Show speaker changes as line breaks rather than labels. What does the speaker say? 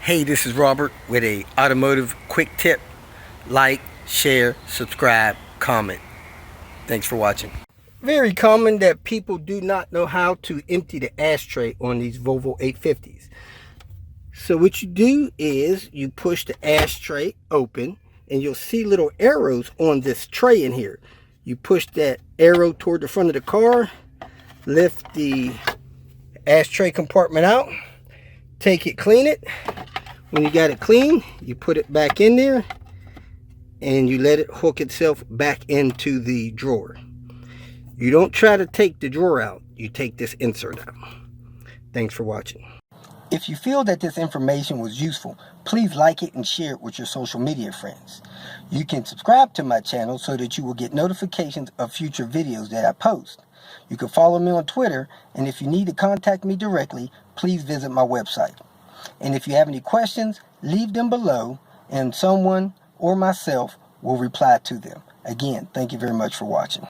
Hey, this is Robert with a automotive quick tip. Like, share, subscribe, comment. Thanks for watching. Very common that people do not know how to empty the ashtray on these Volvo 850s. So what you do is you push the ashtray open and you'll see little arrows on this tray in here. You push that arrow toward the front of the car, lift the ashtray compartment out, take it, clean it. When you got it clean, you put it back in there and you let it hook itself back into the drawer. You don't try to take the drawer out, you take this insert out. Thanks for watching. If you feel that this information was useful, please like it and share it with your social media friends. You can subscribe to my channel so that you will get notifications of future videos that I post. You can follow me on Twitter, and if you need to contact me directly, please visit my website. And if you have any questions, leave them below and someone or myself will reply to them. Again, thank you very much for watching.